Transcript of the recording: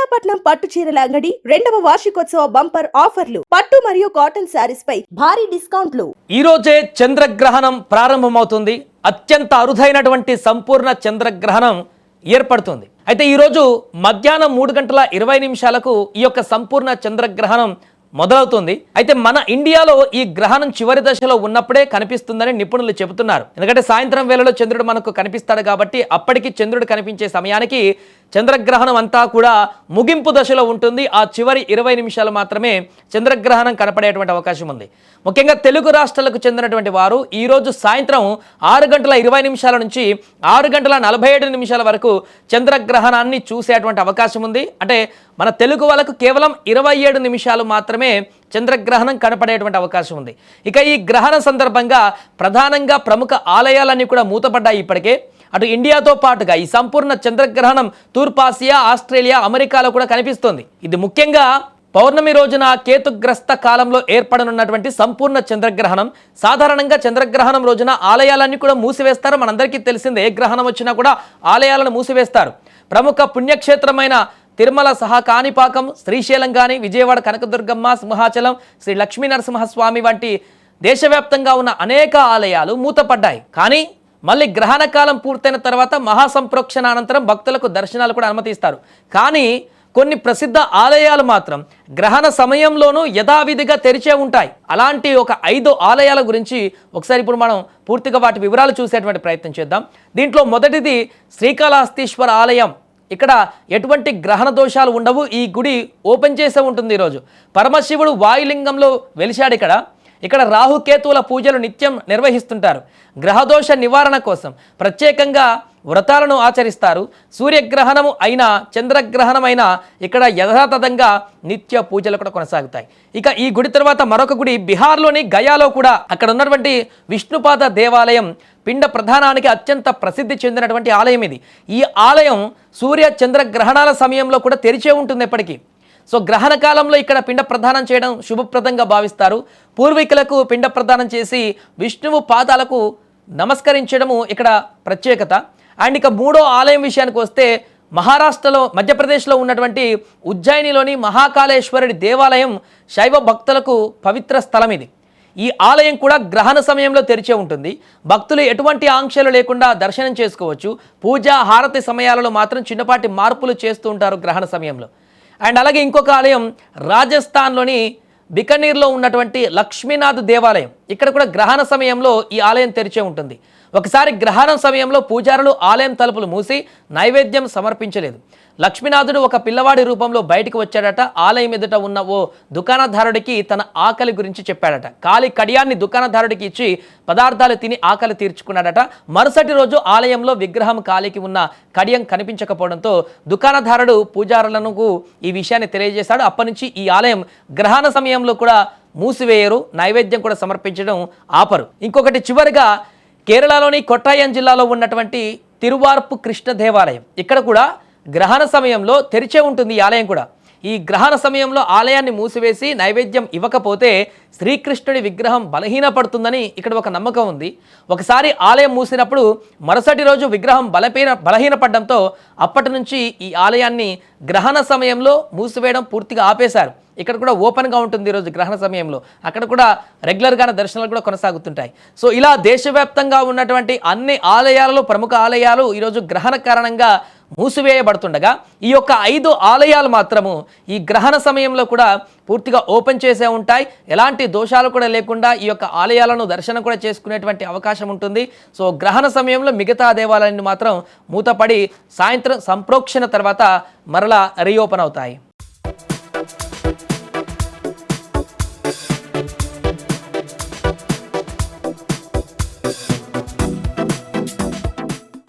చెన్నాపట్నం పట్టు చీరల అంగడి 2వ వార్షికోత్సవ బంపర్ ఆఫర్లు. పట్టు మరియు కాటన్ శారీస్ పై భారీ డిస్కౌంట్లు. ఈ రోజే చంద్రగ్రహణం ప్రారంభమవుతుంది. అత్యంత అరుదైనటువంటి సంపూర్ణ చంద్రగ్రహణం ఏర్పడుతుంది. అయితే ఈ రోజు మధ్యాహ్నం 3:20 ఈ యొక్క సంపూర్ణ చంద్రగ్రహణం మొదలవుతుంది. అయితే మన ఇండియాలో ఈ గ్రహణం చివరి దశలో ఉన్నప్పుడే కనిపిస్తుందని నిపుణులు చెబుతున్నారు. ఎందుకంటే సాయంత్రం వేళలో చంద్రుడు మనకు కనిపిస్తాడు కాబట్టి అప్పటికి చంద్రుడు కనిపించే సమయానికి చంద్రగ్రహణం అంతా కూడా ముగింపు దశలో ఉంటుంది. ఆ చివరి 20 నిమిషాలు మాత్రమే చంద్రగ్రహణం కనపడేటువంటి అవకాశం ఉంది. ముఖ్యంగా తెలుగు రాష్ట్రాలకు చెందినటువంటి వారు ఈరోజు సాయంత్రం 6:20 నుంచి 6:47 వరకు చంద్రగ్రహణాన్ని చూసేటువంటి అవకాశం ఉంది. అంటే మన తెలుగు వాళ్ళకు కేవలం 27 నిమిషాలు మాత్రమే చంద్రగ్రహణం కనపడేటువంటి అవకాశం ఉంది. ఇక ఈ గ్రహణ సందర్భంగా ప్రధానంగా ప్రముఖ ఆలయాలన్నీ కూడా మూతపడ్డాయి. ఇప్పటికే అటు ఇండియాతో పాటుగా ఈ సంపూర్ణ చంద్రగ్రహణం తూర్పాసియా, ఆస్ట్రేలియా, అమెరికాలో కూడా కనిపిస్తోంది. ఇది ముఖ్యంగా పౌర్ణమి రోజున కేతుగ్రస్త కాలంలో ఏర్పడనున్నటువంటి సంపూర్ణ చంద్రగ్రహణం. సాధారణంగా చంద్రగ్రహణం రోజున ఆలయాలన్నీ కూడా మూసివేస్తారు. మనందరికీ తెలిసిందే, ఏ గ్రహణం వచ్చినా కూడా ఆలయాలను మూసివేస్తారు. ప్రముఖ పుణ్యక్షేత్రమైన తిరుమల సహా కాణిపాకం, శ్రీశైలం కానీ, విజయవాడ కనకదుర్గమ్మ, సింహాచలం, శ్రీ లక్ష్మీ నరసింహస్వామి వంటి దేశవ్యాప్తంగా ఉన్న అనేక ఆలయాలు మూతపడ్డాయి. కానీ మళ్ళీ గ్రహణ కాలం పూర్తయిన తర్వాత మహాసంప్రోక్షణ అనంతరం భక్తులకు దర్శనాలు కూడా అనుమతిస్తారు. కానీ కొన్ని ప్రసిద్ధ ఆలయాలు మాత్రం గ్రహణ సమయంలోనూ యథావిధిగా తెరిచే ఉంటాయి. అలాంటి ఒక 5 ఆలయాల గురించి ఒకసారి ఇప్పుడు మనం పూర్తిగా వాటి వివరాలు చూసేటువంటి ప్రయత్నం చేద్దాం. దీంట్లో మొదటిది శ్రీకాళహస్తీశ్వర ఆలయం. ఇక్కడ ఎటువంటి గ్రహణ దోషాలు ఉండవు. ఈ గుడి ఓపెన్ చేసే ఉంటుంది. ఈరోజు పరమశివుడు వాయులింగంలో వెలిశాడు. ఇక్కడ రాహుకేతువుల పూజలు నిత్యం నిర్వహిస్తుంటారు. గ్రహదోష నివారణ కోసం ప్రత్యేకంగా వ్రతాలను ఆచరిస్తారు. సూర్యగ్రహణము అయినా చంద్రగ్రహణం అయినా ఇక్కడ యథాతథంగా నిత్య పూజలు కూడా కొనసాగుతాయి. ఇక ఈ గుడి తర్వాత మరొక గుడి బీహార్లోని గయాలో కూడా అక్కడ ఉన్నటువంటి విష్ణుపాద దేవాలయం పిండ ప్రధానానికి అత్యంత ప్రసిద్ధి చెందినటువంటి ఆలయం ఇది. ఈ ఆలయం సూర్య చంద్రగ్రహణాల సమయంలో కూడా తెరిచే ఉంటుంది ఎప్పటికీ. సో గ్రహణ కాలంలో ఇక్కడ పిండ ప్రదానం చేయడం శుభప్రదంగా భావిస్తారు. పూర్వీకులకు పిండ ప్రదానం చేసి విష్ణువు పాదాలకు నమస్కరించడము ఇక్కడ ప్రత్యేకత. అండ్ ఇక 3వ ఆలయం విషయానికి వస్తే మహారాష్ట్రలో, మధ్యప్రదేశ్లో ఉన్నటువంటి ఉజ్జయినిలోని మహాకాళేశ్వరుడి దేవాలయం శైవ భక్తులకు పవిత్ర స్థలం ఇది. ఈ ఆలయం కూడా గ్రహణ సమయంలో తెరిచే ఉంటుంది. భక్తులు ఎటువంటి ఆంక్షలు లేకుండా దర్శనం చేసుకోవచ్చు. పూజ హారతి సమయాలలో మాత్రం చిన్నపాటి మార్పులు చేస్తూ ఉంటారు గ్రహణ సమయంలో. అండ్ అలాగే ఇంకొక ఆలయం రాజస్థాన్లోని బికనీర్లో ఉన్నటువంటి లక్ష్మీనాథ్ దేవాలయం. ఇక్కడ కూడా గ్రహణ సమయంలో ఈ ఆలయం తెరిచే ఉంటుంది. ఒకసారి గ్రహణం సమయంలో పూజారులు ఆలయం తలుపులు మూసి నైవేద్యం సమర్పించలేదు. లక్ష్మీనాథుడు ఒక పిల్లవాడి రూపంలో బయటకు వచ్చాడట. ఆలయం ఎదుట ఉన్న ఓ దుకాణదారుడికి తన ఆకలి గురించి చెప్పాడట. కాలి కడియాన్ని దుకాణదారుడికి ఇచ్చి పదార్థాలు తిని ఆకలి తీర్చుకున్నాడట. మరుసటి రోజు ఆలయంలో విగ్రహం కాలికి ఉన్న కడియం కనిపించకపోవడంతో దుకాణదారుడు పూజారులకు ఈ విషయాన్ని తెలియజేశాడు. అప్పటి నుంచి ఈ ఆలయం గ్రహణ సమయంలో కూడా మూసివేయరు, నైవేద్యం కూడా సమర్పించడం ఆపరు. ఇంకొకటి చివరిగా కేరళలోని కొట్టాయం జిల్లాలో ఉన్నటువంటి తిరువార్పు కృష్ణ దేవాలయం. ఇక్కడ కూడా గ్రహణ సమయంలో తెరిచే ఉంటుంది ఈ ఆలయం కూడా. ఈ గ్రహణ సమయంలో ఆలయాన్ని మూసివేసి నైవేద్యం ఇవ్వకపోతే శ్రీకృష్ణుడి విగ్రహం బలహీనపడుతుందని ఇక్కడ ఒక నమ్మకం ఉంది. ఒకసారి ఆలయం మూసినప్పుడు మరుసటి రోజు విగ్రహం బలహీనపడడంతో అప్పటి నుంచి ఈ ఆలయాన్ని గ్రహణ సమయంలో మూసివేయడం పూర్తిగా ఆపేశారు. ఇక్కడ కూడా ఓపెన్గా ఉంటుంది ఈరోజు గ్రహణ సమయంలో. అక్కడ కూడా రెగ్యులర్గానే దర్శనాలు కూడా కొనసాగుతుంటాయి. సో ఇలా దేశవ్యాప్తంగా ఉన్నటువంటి అన్ని ఆలయాలలో ప్రముఖ ఆలయాలు ఈరోజు గ్రహణ కారణంగా మూసివేయబడుతుండగా ఈ యొక్క 5 ఆలయాలు మాత్రము ఈ గ్రహణ సమయంలో కూడా పూర్తిగా ఓపెన్ చేసే ఉంటాయి. ఎలాంటి దోషాలు కూడా లేకుండా ఈ యొక్క ఆలయాలను దర్శనం కూడా చేసుకునేటువంటి అవకాశం ఉంటుంది. సో గ్రహణ సమయంలో మిగతా దేవాలయాన్ని మాత్రం మూతపడి సాయంత్రం సంప్రోక్షణ తర్వాత మరలా రీఓపెన్ అవుతాయి.